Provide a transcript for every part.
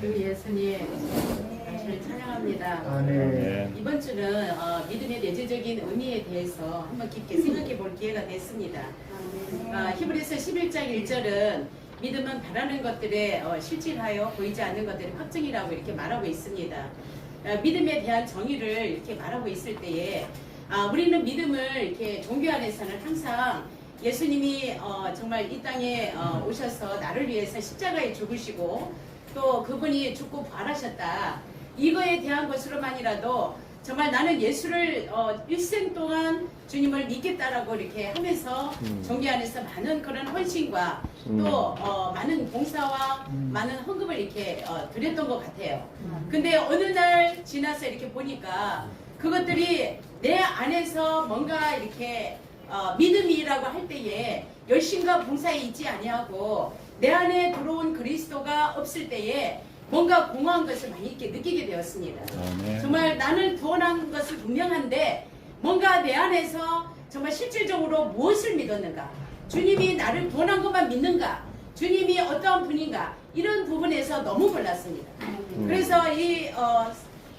주 예수님 당신을 찬양합니다. 아멘. 이번 주는 믿음의 내재적인 의미에 대해서 한번 깊게 생각해 볼 기회가 됐습니다. 히브리서 11장 1절은 믿음은 바라는 것들에 실질하여 보이지 않는 것들의 확증이라고 이렇게 말하고 있습니다. 믿음에 대한 정의를 이렇게 말하고 있을 때에 우리는 믿음을 이렇게 종교 안에서는 항상 예수님이 정말 이 땅에 오셔서 나를 위해서 십자가에 죽으시고 또 그분이 죽고 부활하셨다. 이거에 대한 것으로만이라도 정말 나는 예수를 일생 동안 주님을 믿겠다라고 이렇게 하면서 종교 안에서 많은 그런 헌신과 또 많은 봉사와 많은 헌금을 이렇게 드렸던 것 같아요. 근데 어느 날 지나서 이렇게 보니까 그것들이 내 안에서 뭔가 이렇게 믿음이라고 할 때에 열심과 봉사에 있지 아니하고 내 안에 들어온 그리스도가 없을 때에 뭔가 공허한 것을 많이 이렇게 느끼게 되었습니다. 정말 나는 구원한 것은 분명한데 뭔가 내 안에서 정말 실질적으로 무엇을 믿었는가, 주님이 나를 구원한 것만 믿는가, 주님이 어떠한 분인가, 이런 부분에서 너무 몰랐습니다. 그래서 이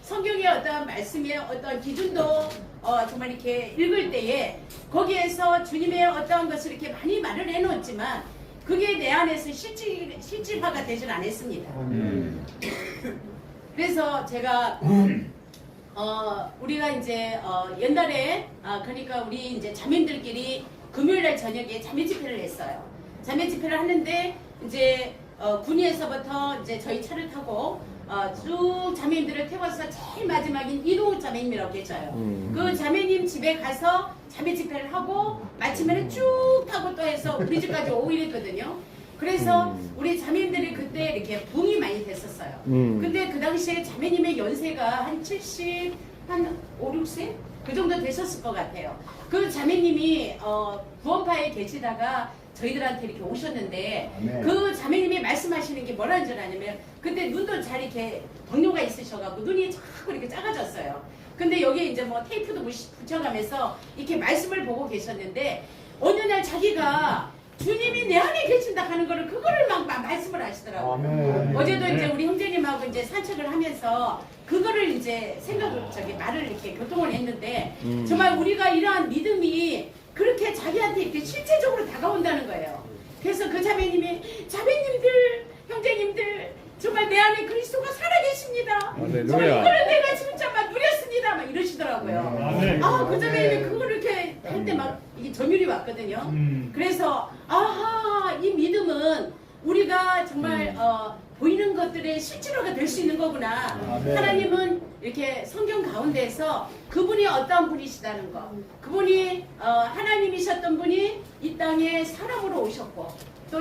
성경의 어떤 말씀의 어떤 기준도 정말 이렇게 읽을 때에 거기에서 주님의 어떠한 것을 이렇게 많이 말을 해놓았지만 그게 내 안에서 실질화가 되질 않았습니다. 그래서 제가 우리가 이제 옛날에 그러니까 우리 이제 자매들끼리 금요일날 저녁에 자매 집회를 했어요. 자매 집회를 하는데 이제 군위에서부터 이제 저희 차를 타고 쭉 자매님들을 태워서 제일 마지막인 이동욱 자매님이라고 계셔요. 그 자매님 집에 가서 자매 집회를 하고 마치면 쭉 타고 또 해서 우리 집까지 오고 이랬거든요. 그래서 우리 자매님들이 그때 이렇게 붕이 많이 됐었어요. 근데 그 당시에 자매님의 연세가 한 70, 한 5, 6세? 그 정도 되셨을 것 같아요. 그 자매님이 구원파에 계시다가 저희들한테 이렇게 오셨는데 그 자매님이 말씀하시는 게 뭐라는 줄 아냐면 그때 눈도 잘 이렇게 동료가 있으셔가지고 눈이 자꾸 이렇게 작아졌어요. 근데 여기에 이제 뭐 테이프도 붙여가면서 이렇게 말씀을 보고 계셨는데 어느 날 자기가 주님이 내 안에 계신다 하는 거를 그거를 막 말씀을 하시더라고요. 어제도 이제 우리 형제님하고 이제 산책을 하면서 그거를 이제 말을 이렇게 교통을 했는데 정말 우리가 이러한 믿음이 그렇게 자기한테 이렇게 실제적으로 다가온다는 거예요. 그래서 그 자매님들, 형제님들, 정말 내 안에 그리스도가 살아계십니다. 정말 이거를 내가 진짜 막 누렸습니다. 막 이러시더라고요. 그 자매님이 그거를 이렇게 할 때 막 이게 점유리 왔거든요. 그래서 이 믿음은 우리가 정말 보이는 것들의 실제로가 될 수 있는 거구나. 하나님은 이렇게 성경 가운데에서 그분이 어떤 분이시다는 거, 그분이 하나님이셨던 분이 이 땅에 사람으로 오셨고 또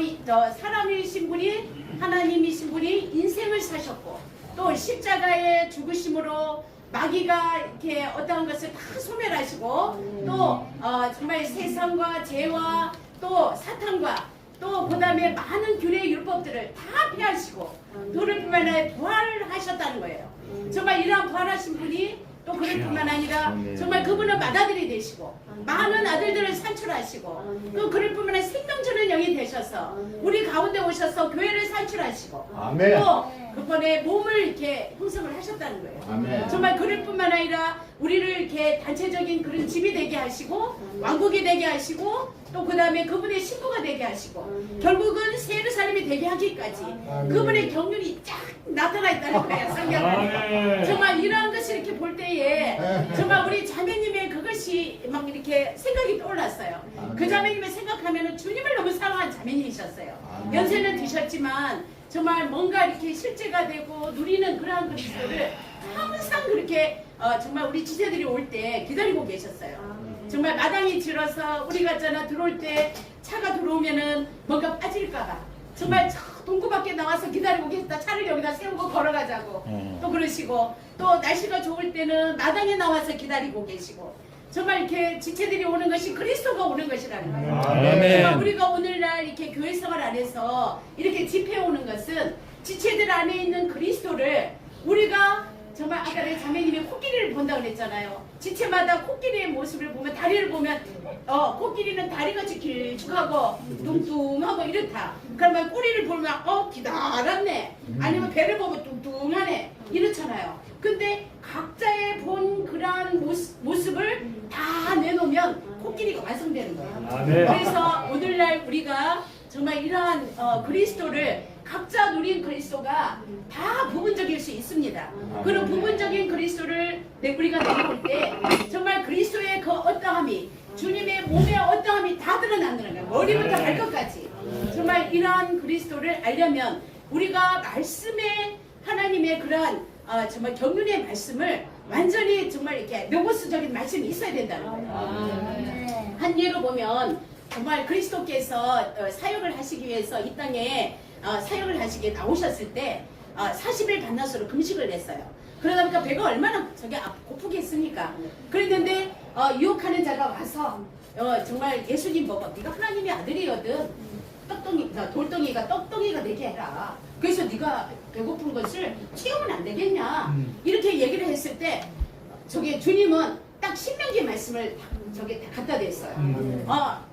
사람이신 분이 하나님이신 분이 인생을 사셨고 또 십자가의 죽으심으로 마귀가 이렇게 어떠한 것을 다 소멸하시고 또 정말 세상과 죄와 또 사탄과 또 그 다음에 많은 균의 율법들을 다 피하시고 그럴 뿐만 아니라 부활을 하셨다는 거예요. 정말 이러한 부활하신 분이 또 그럴 뿐만 아니라 정말 그분은 맏아들이 되시고 많은 아들들을 산출하시고 또 그럴 뿐만 아니라 생명 주는 영이 되셔서 우리 가운데 오셔서 교회를 산출하시고 또 그분의 몸을 이렇게 형성을 하셨다는 거예요. 정말 그럴 뿐만 아니라 우리를 이렇게 단체적인 그런 집이 되게 하시고 왕국이 되게 하시고 또 그 다음에 그분의 신부가 되게 하시고 결국은 새 예루살렘이 되게 하기까지 그분의 경륜이 쫙 나타나 있다는 거예요. 성경에 정말 이러한 것을 이렇게 볼 때에 정말 우리 자매님의 그것이 막 이렇게 생각이 떠올랐어요. 그 자매님을 생각하면 주님을 너무 사랑한 자매님이셨어요. 연세는 드셨지만 정말 뭔가 이렇게 실제가 되고 누리는 그러한 그리스도를 항상 그렇게 정말 우리 지체들이 올 때 기다리고 계셨어요. 정말 마당이 질어서 우리 같잖아 들어올 때 차가 들어오면은 뭔가 빠질까봐 정말 저 동구 밖에 나와서 기다리고 계셨다. 차를 여기다 세우고 걸어가자고 또 그러시고 또 날씨가 좋을 때는 마당에 나와서 기다리고 계시고 정말 이렇게 지체들이 오는 것이 그리스도가 오는 것이라는 거예요. 정말 우리가 오늘날 이렇게 교회 생활 안에서 이렇게 집회에 오는 것은 지체들 안에 있는 그리스도를 우리가 정말 아까 내 자매님이 코끼리를 본다고 그랬잖아요. 지체마다 코끼리의 모습을 보면 다리를 보면 코끼리는 다리같이 길쭉하고 뚱뚱하고 이렇다. 그러면 꼬리를 보면 기다랗네. 아니면 배를 보면 뚱뚱하네. 이렇잖아요. 근데 각자의 본 그러한 모습을 다 내놓으면 코끼리가 완성되는 거예요. 네. 그래서 오늘날 우리가 정말 이러한 그리스도를 각자 누린 그리스도가 다 부분적일 수 있습니다. 그런 부분적인 그리스도를 우리가 내려올 때 정말 그리스도의 그 어떠함이 주님의 몸의 어떠함이 다 드러난다는 거예요. 머리부터 발끝까지. 정말 이러한 그리스도를 알려면 우리가 말씀의 하나님의 그러한 정말 경륜의 말씀을 완전히 정말 이렇게 노고스적인 말씀이 있어야 된다는 거예요. 한 예로 보면 정말 그리스도께서 사역을 하시기 위해서 이 땅에 사역을 하시기에 나오셨을 때 40일 반나절로 금식을 했어요. 그러다 보니까 배가 얼마나 고프겠습니까? 그랬는데 유혹하는 자가 와서 정말 예수님 보고 네가 하나님의 아들이거든. 돌덩이가 떡덩이가 되게 해라. 그래서 네가 배고픈 것을 채우면 안 되겠냐? 이렇게 얘기를 했을 때 저기 주님은 딱 신명기 말씀을 저기 갖다 댔어요.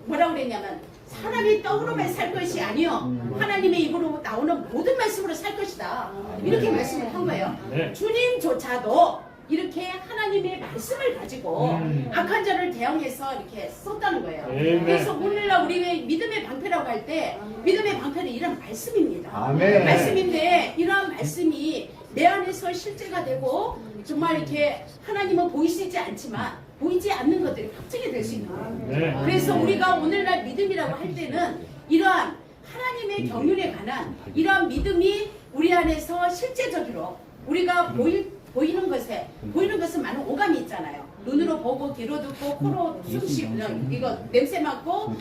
뭐라고 그랬냐면 사람이 떡으로만 살 것이 아니요 하나님의 입으로 나오는 모든 말씀으로 살 것이다. 이렇게 말씀을 한 거예요. 네. 주님조차도 이렇게 하나님의 말씀을 가지고 악한 자를 대항해서 이렇게 썼다는 거예요. 그래서 오늘날 우리 믿음의 방패라고 할 때 믿음의 방패는 이런 말씀입니다. 아멘. 말씀인데 이러한 말씀이 내 안에서 실제가 되고 정말 이렇게 하나님은 보이시지 않지만 보이지 않는 것들이 확증이 될 수 있는 거예요. 그래서 우리가 오늘날 믿음이라고 할 때는 이러한 하나님의 경륜에 관한 이러한 믿음이 우리 안에서 실제적으로 우리가 보이는 것은 많은 오감이 있잖아요. 눈으로 보고 귀로 듣고 코로 숨쉬고 이거 냄새 맡고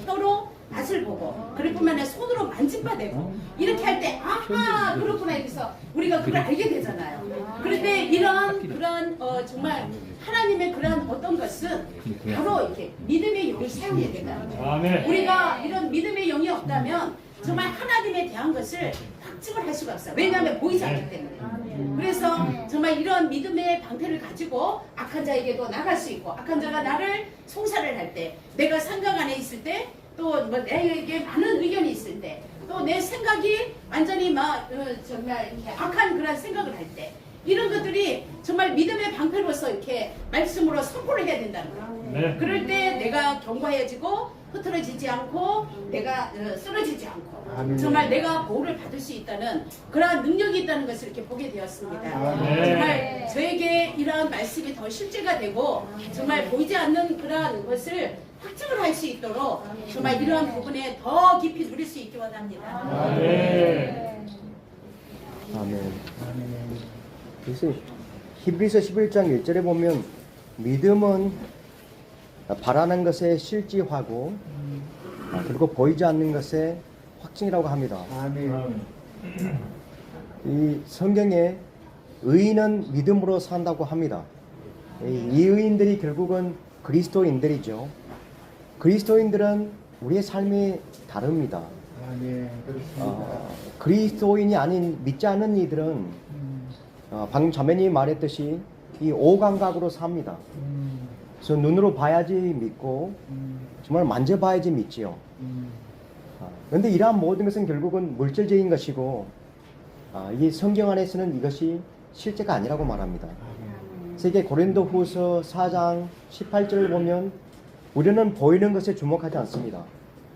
혀로 맛을 보고 그럴 뿐만 아니라 손으로 만진바되고 이렇게 할 때 아하 그렇구나 이래서 우리가 그걸 알게 되잖아요. 그런데 이런 그런 정말 하나님의 그런 어떤 것은 바로 이렇게 믿음의 영을 사용해야 된다는 거예요. 우리가 이런 믿음의 영이 없다면 정말 하나님에 대한 것을 확증을 할 수가 없어요. 왜냐하면 보이지 않기 때문에. 그래서 정말 이런 믿음의 방패를 가지고 악한 자에게도 나갈 수 있고 악한 자가 나를 송사를 할 때 내가 생각 안에 있을 때 또 뭐 내게 많은 의견이 있을 때 또 내 생각이 완전히 막 정말 이렇게 악한 그런 생각을 할 때 이런 것들이 정말 믿음의 방패로서 이렇게 말씀으로 선포를 해야 된다는 거예요. 그럴 때 내가 견고해지고 흐트러지지 않고 내가 쓰러지지 않고 정말 내가 보호를 받을 수 있다는 그러한 능력이 있다는 것을 이렇게 보게 되었습니다. 정말 저에게 이러한 말씀이 더 실제가 되고 정말 보이지 않는 그러한 것을 확증을 할 수 있도록 정말 이러한 부분에 더 깊이 누릴 수 있기 원합니다. 아멘. 그래서 히브리서 11장 1절에 보면 믿음은 바라는 것에 실지하고 그리고 보이지 않는 것에 확증이라고 합니다. 이 성경에 의인은 믿음으로 산다고 합니다. 이 의인들이 결국은 그리스도인들이죠. 그리스도인들은 우리의 삶이 다릅니다. 그리스도인이 아닌 믿지 않는 이들은 방금 자매님이 말했듯이 이 오감각으로 삽니다. 그래서 눈으로 봐야지 믿고 정말 만져봐야지 믿지요. 그런데 이러한 모든 것은 결국은 물질적인 것이고 이 성경 안에서는 이것이 실제가 아니라고 말합니다. 세계 고린도후서 4장 18절을 보면 우리는 보이는 것에 주목하지 않습니다.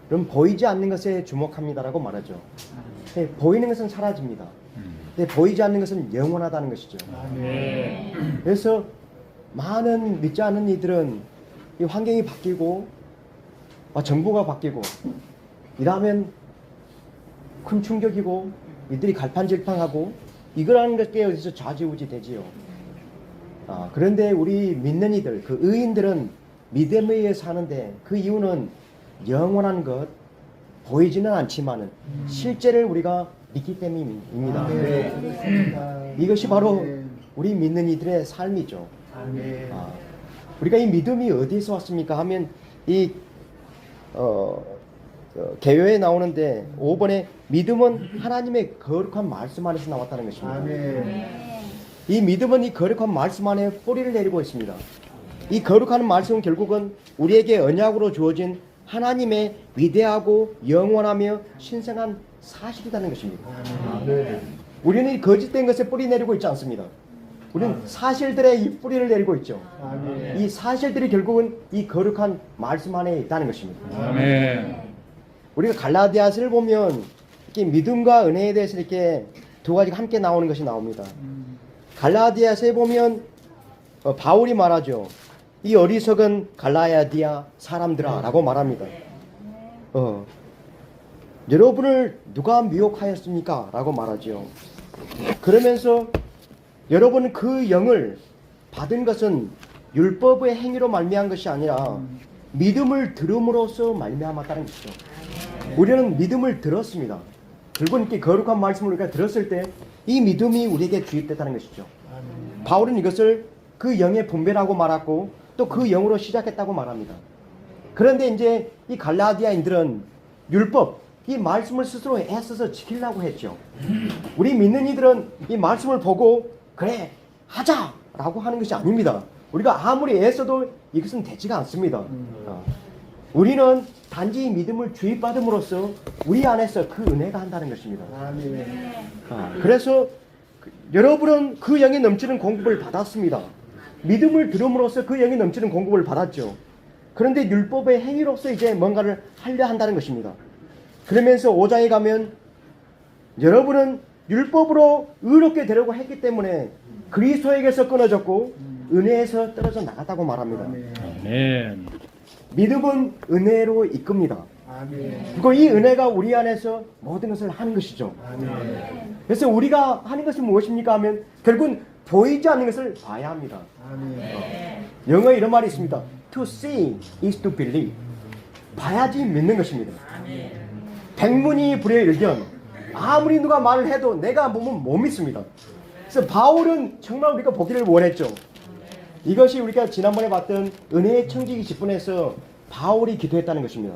그럼 보이지 않는 것에 주목합니다라고 말하죠. 보이는 것은 사라집니다. 보이지 않는 것은 영원하다는 것이죠. 그래서 많은 믿지 않는 이들은 이 환경이 바뀌고 정부가 바뀌고 이러면 큰 충격이고 이들이 갈팡질팡하고 이거라는 것에 어디서 좌지우지 되지요. 그런데 우리 믿는 이들, 그 의인들은 믿음에 의해 사는데 그 이유는 영원한 것, 보이지는 않지만 실제를 우리가 믿기 때문입니다. 이것이 바로 우리 믿는 이들의 삶이죠. 우리가 이 믿음이 어디서 왔습니까 하면 이 개요에 나오는데 5번에 믿음은 하나님의 거룩한 말씀 안에서 나왔다는 것입니다. 이 믿음은 이 거룩한 말씀 안에 뿌리를 내리고 있습니다. 이 거룩한 말씀은 결국은 우리에게 언약으로 주어진 하나님의 위대하고 영원하며 신성한 사실이라는 것입니다. 우리는 이 거짓된 것에 뿌리 내리고 있지 않습니다. 우리는 사실들의 이 뿌리를 내리고 있죠. 이 사실들이 결국은 이 거룩한 말씀 안에 있다는 것입니다. 우리가 갈라디아서를 보면 이렇게 믿음과 은혜에 대해서 이렇게 두 가지가 함께 나오는 것이 나옵니다. 갈라디아서에 보면 바울이 말하죠. 이 어리석은 갈라디아 사람들아 라고 말합니다. 여러분을 누가 미혹하였습니까? 라고 말하죠. 그러면서 여러분은 그 영을 받은 것은 율법의 행위로 말미암은 것이 아니라 믿음을 들음으로써 말미암았다는 것이죠. 우리는 믿음을 들었습니다. 결국은 이렇게 거룩한 말씀을 우리가 들었을 때 이 믿음이 우리에게 주입됐다는 것이죠. 바울은 이것을 그 영의 분배라고 말하고 또 그 영으로 시작했다고 말합니다. 그런데 이제 이 갈라디아인들은 율법, 이 말씀을 스스로 애써서 지키려고 했죠. 우리 믿는 이들은 이 말씀을 보고 그래 하자라고 하는 것이 아닙니다. 우리가 아무리 애써도 이것은 되지가 않습니다. 우리는 단지 믿음을 주입받음으로써 우리 안에서 그 은혜가 한다는 것입니다. 그래서 여러분은 그 영이 넘치는 공급을 받았습니다. 믿음을 들음으로써 그 영이 넘치는 공급을 받았죠. 그런데 율법의 행위로서 이제 뭔가를 하려 한다는 것입니다. 그러면서 5장에 가면 여러분은 율법으로 의롭게 되려고 했기 때문에 그리스도에게서 끊어졌고 은혜에서 떨어져 나갔다고 말합니다. 아멘. 믿음은 은혜로 이끕니다. 그리고 이 은혜가 우리 안에서 모든 것을 하는 것이죠. 그래서 우리가 하는 것이 무엇입니까 하면 결국은 보이지 않는 것을 봐야 합니다. 영어에 이런 말이 있습니다. To see is to believe. 봐야지 믿는 것입니다. 백문이 불여일견. 아무리 누가 말을 해도 내가 보면 못 믿습니다. 그래서 바울은 정말 우리가 보기를 원했죠. 이것이 우리가 지난번에 봤던 은혜의 청지기 10분에서 바울이 기도했다는 것입니다.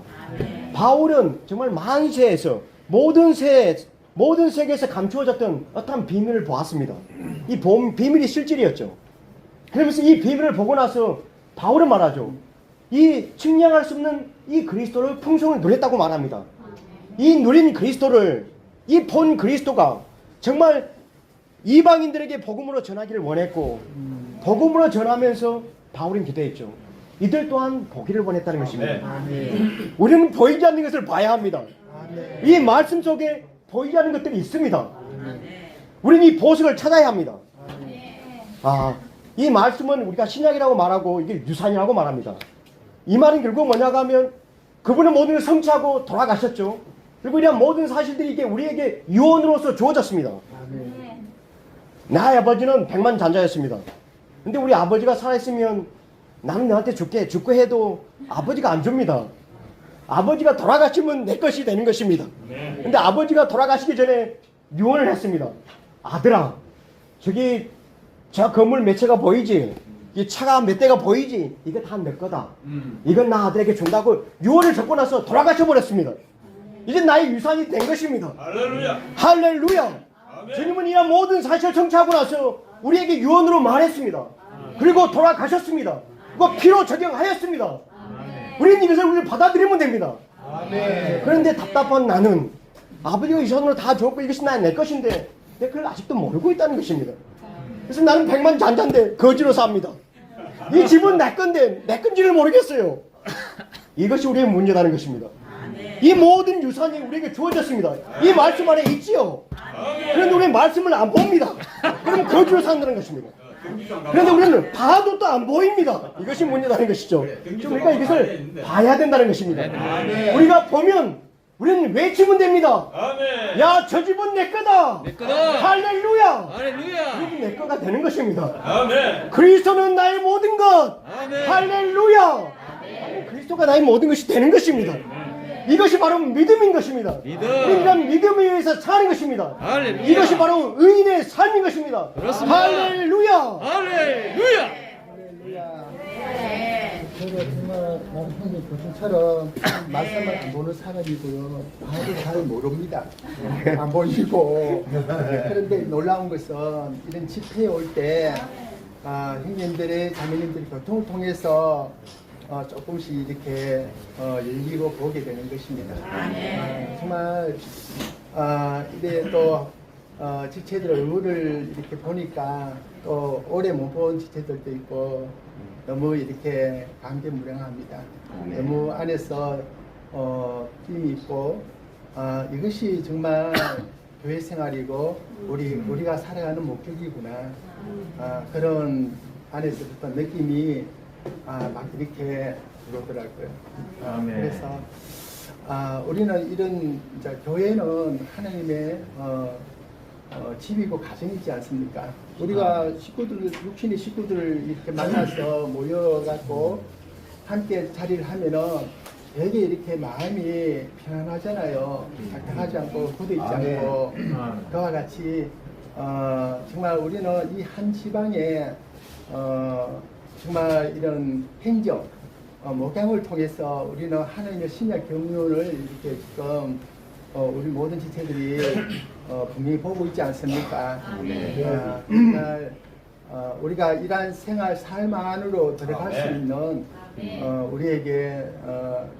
바울은 정말 만세에서 모든 세계에서 감추어졌던 어떤 비밀을 보았습니다. 이 비밀이 실질이었죠. 그러면서 이 비밀을 보고 나서 바울은 말하죠. 이 측량할 수 없는 이 그리스도를 풍성을 누렸다고 말합니다. 이 누린 그리스도를, 이 본 그리스도가 정말 이방인들에게 복음으로 전하기를 원했고 복음으로 전하면서 바울은 기도했죠. 이들 또한 보기를 원했다는 것입니다. 우리는 보이지 않는 것을 봐야 합니다. 이 말씀 속에 보이지 않는 것들이 있습니다. 우리는 이 보석을 찾아야 합니다. 이 말씀은 우리가 신약이라고 말하고 이게 유산이라고 말합니다. 이 말은 결국 뭐냐고 하면 그분은 모든 걸 성취하고 돌아가셨죠. 그리고 이런 모든 사실들이 이게 우리에게 유언으로서 주어졌습니다. 나의 아버지는 백만장자였습니다. 근데 우리 아버지가 살아있으면 나는 너한테 줄게 해도 아버지가 안 줍니다. 아버지가 돌아가시면 내 것이 되는 것입니다. 근데 아버지가 돌아가시기 전에 유언을 했습니다. 아들아, 저기 저 건물 몇 채가 보이지? 이 차가 몇 대가 보이지? 이거 다 내 거다. 이건 나 아들에게 준다고 유언을 적고 나서 돌아가셔 버렸습니다. 이제 나의 유산이 된 것입니다. 할렐루야. 할렐루야. 주님은 이런 모든 사실을 청취하고 나서 우리에게 유언으로 말했습니다. 그리고 돌아가셨습니다. 그리고 피로 적용하였습니다. 우리는 이것을 우리 받아들이면 됩니다. 그런데 답답한 나는 아버지가 유산으로 다 줬고 이것이 내 것인데 내가 그걸 아직도 모르고 있다는 것입니다. 그래서 나는 백만장자인데 거지로 삽니다. 이 집은 내 건데 내 건지를 모르겠어요. 이것이 우리의 문제라는 것입니다. 이 모든 유산이 우리에게 주어졌습니다. 이 말씀 안에 있지요. 그런데 우리는 말씀을 안 봅니다. 그럼 거지로 산다는 것입니다. 그런데 우리는 봐도 또 안 보입니다. 이것이 문제라는 것이죠. 우리가 이것을 봐야 된다는 것입니다. 우리가 보면 우리는 외치면 됩니다. 야, 저 집은 내 거다. 내 거다. 할렐루야. 할렐루야. 그게 내 거가 되는 것입니다. 아멘. 그리스도는 나의 모든 것. 아멘. 할렐루야. 그리스도가 나의 모든 것이 되는 것입니다. 이것이 바로 믿음인 것입니다. 믿음. 인간 믿음에 의해서 사는 것입니다. 할렐루야. 이것이 바로 의인의 삶인 것입니다. 그렇습니다. 할렐루야. 할렐루야. 제가 정말 형님 교수처럼 말씀을 안 보는 사람이고요. 말을 잘 모릅니다. 안 보이고. 그런데 놀라운 것은 이런 집회에 올 때 형님들의 자매님들이 교통을 통해서 조금씩 이렇게 열리고 보게 되는 것입니다. 정말 이래 또 지체들 얼굴을 이렇게 보니까 또 오래 못 본 지체들도 있고 너무 이렇게 감개무량합니다. 너무 안에서 힘이 있고 이것이 정말 교회 생활이고 우리가 살아가는 목적이구나 그런 안에서부터 느낌이 막 이렇게 들어오더라고요. 그래서 우리는 이런 이제 교회는 하나님의 집이고 가정이지 않습니까? 우리가 육신의 식구들을 이렇게 만나서 모여갖고 함께 자리를 하면은 되게 이렇게 마음이 편안하잖아요. 딱딱하지 않고 굳어있지 않고 그와 같이 정말 우리는 이 한 지방에 정말 이런 행정 목양을 통해서 우리는 하나님의 신약 경륜을 이렇게 지금 우리 모든 지체들이 분명히 보고 있지 않습니까? 정말 우리가 이러한 생활 삶 안으로 들어갈 수 있는 우리에게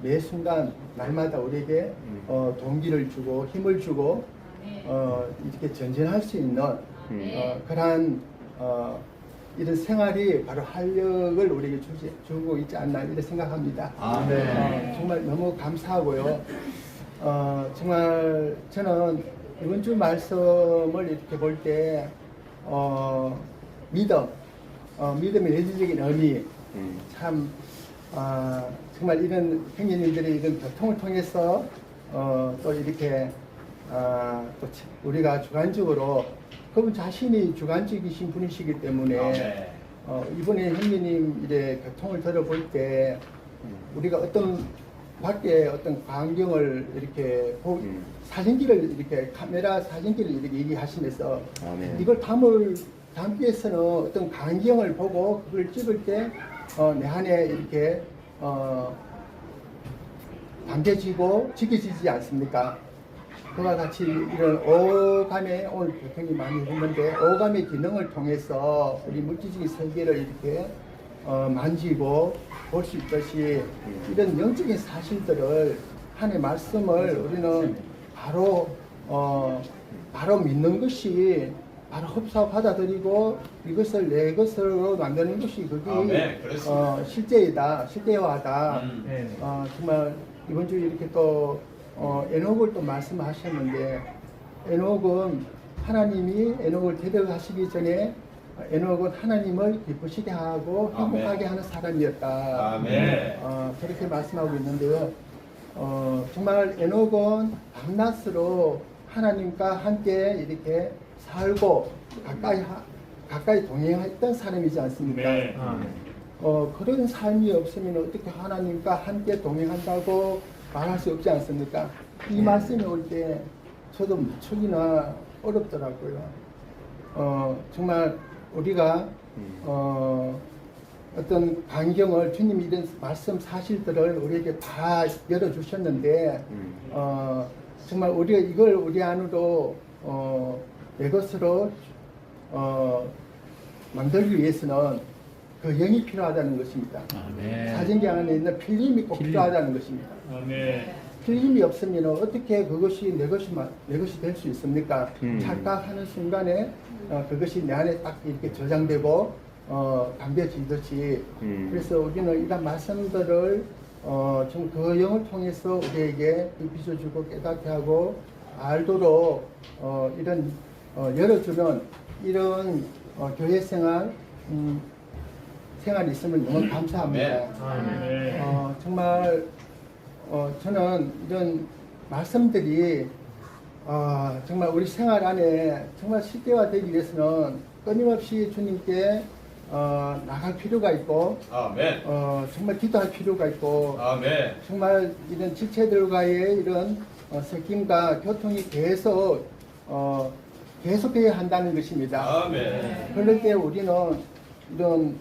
매 순간 날마다 우리에게 동기를 주고 힘을 주고 이렇게 전진할 수 있는 그러한 이런 생활이 바로 활력을 우리에게 주고 있지 않나 이렇게 생각합니다. 정말 너무 감사하고요. 정말 저는 이번 주 말씀을 이렇게 볼 때 믿음의 내재적인 의미 참 정말 이런 형제님들의 이런 교통을 통해서 또 이렇게 또 우리가 주관적으로 그분 자신이 주관적이신 분이시기 때문에 이번에 형제님 이래 교통을 들어볼 때 우리가 어떤 밖에 어떤 광경을 이렇게 사진기를 이렇게 카메라 사진기를 이렇게 얘기하시면서 이걸 담기 위해서는 어떤 광경을 보고 그걸 찍을 때 내 안에 이렇게 담겨지고 지켜지지 않습니까? 그와 같이 이런 오감의 오늘 교통이 많이 했는데 오감의 기능을 통해서 우리 물질적인 세계를 이렇게 만지고 볼 수 있듯이 이런 영적인 사실들을 하나님의 말씀을 우리는 바로 믿는 것이 바로 흡사 받아들이고 이것을 내 것으로 만드는 것이 그게 실제화다. 정말 이번 주에 이렇게 또 에녹을 또 말씀하셨는데 에녹은 하나님이 에녹을 데려가시기 전에 에녹은 하나님을 기쁘시게 하고 행복하게 하는 사람이었다. 그렇게 말씀하고 있는데요. 정말 에녹은 밤낮으로 하나님과 함께 이렇게 살고 가까이 동행했던 사람이지 않습니까? 그런 삶이 없으면 어떻게 하나님과 함께 동행한다고 말할 수 없지 않습니까? 이 말씀이 올 때 저도 무척이나 어렵더라고요. 정말 우리가 어떤 광경을 주님이 이런 말씀 사실들을 우리에게 다 열어주셨는데 정말 우리가 이걸 우리 안으로 내 것으로 만들기 위해서는 그 영이 필요하다는 것입니다. 사진기 안에 있는 필름이 꼭 필요하다는 것입니다. 필름이 없으면 어떻게 그것이 내 것이 될 수 있습니까? 착각하는 순간에 그것이 내 안에 딱 이렇게 저장되고 담겨지듯이 그래서 우리는 이런 말씀들을 좀 그 영을 통해서 우리에게 빚어주고 깨닫게 하고 알도록 이런 열어주는 이런 교회 생활이 있으면 너무 감사합니다. 정말 저는 이런 말씀들이 정말 우리 생활 안에 정말 실제화되기 위해서는 끊임없이 주님께 나갈 필요가 있고 정말 기도할 필요가 있고 정말 이런 지체들과의 이런 섞임과 교통이 계속해야 한다는 것입니다. 그럴 때 우리는 이런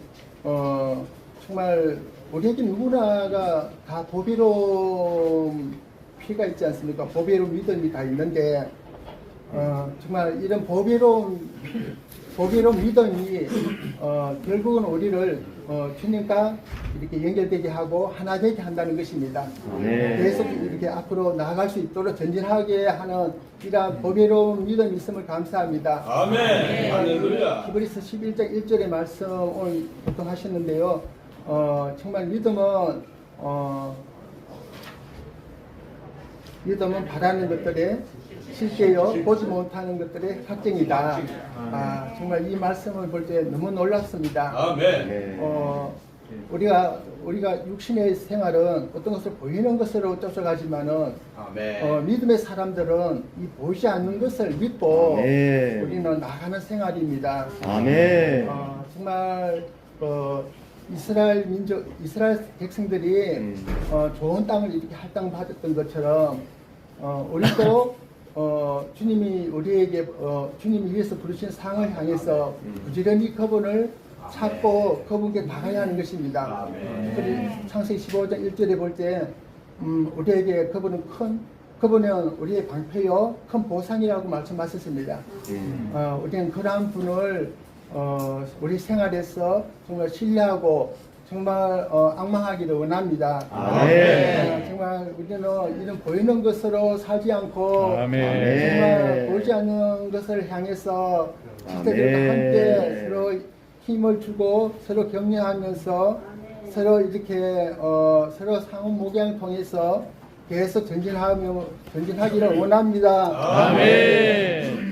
정말 우리에게 누구나가 다 보배로운 피가 있지 않습니까? 보배로운 믿음이 다 있는데 정말 이런 보배로운 믿음이 결국은 우리를 주님과 이렇게 연결되게 하고 하나 되게 한다는 것입니다. 네. 계속 이렇게 앞으로 나아갈 수 있도록 전진하게 하는 이러한 보배로운 믿음이 있음을 감사합니다. 아멘. 할렐루야. 히브리서 11장 1절의 말씀 오늘 보통 하셨는데요. 정말 믿음은 바라는 것들에 실제요 보지 못하는 것들의 확증이다. 정말 이 말씀을 볼 때 너무 놀랍습니다. 아멘. 네. 우리가 육신의 생활은 어떤 것을 보이는 것으로 쫓아가지만은 아멘. 믿음의 사람들은 이 보이지 않는 것을 믿고 네. 우리는 나가는 생활입니다. 아멘. 정말 이스라엘 백성들이 좋은 땅을 이렇게 할당받았던 것처럼 우리도 주님이 우리에게 주님이 위해서 부르신 상을 향해서 부지런히 그분을 찾고 그분께 나가야 하는 것입니다. 특별히 창세기 15장 1절에 볼 때 우리에게 그분은 우리의 방패요 큰 보상이라고 말씀하셨습니다. 우리는 그러한 분을 우리 생활에서 정말 신뢰하고 정말 악망하기를 원합니다. 정말 우리는 이런 보이는 것으로 살지 않고 정말 보이지 않는 것을 향해서 시대들과 함께 서로 힘을 주고 서로 격려하면서 서로 이렇게 서로 상호 목양을 통해서 계속 전진하기를 원합니다. 아멘.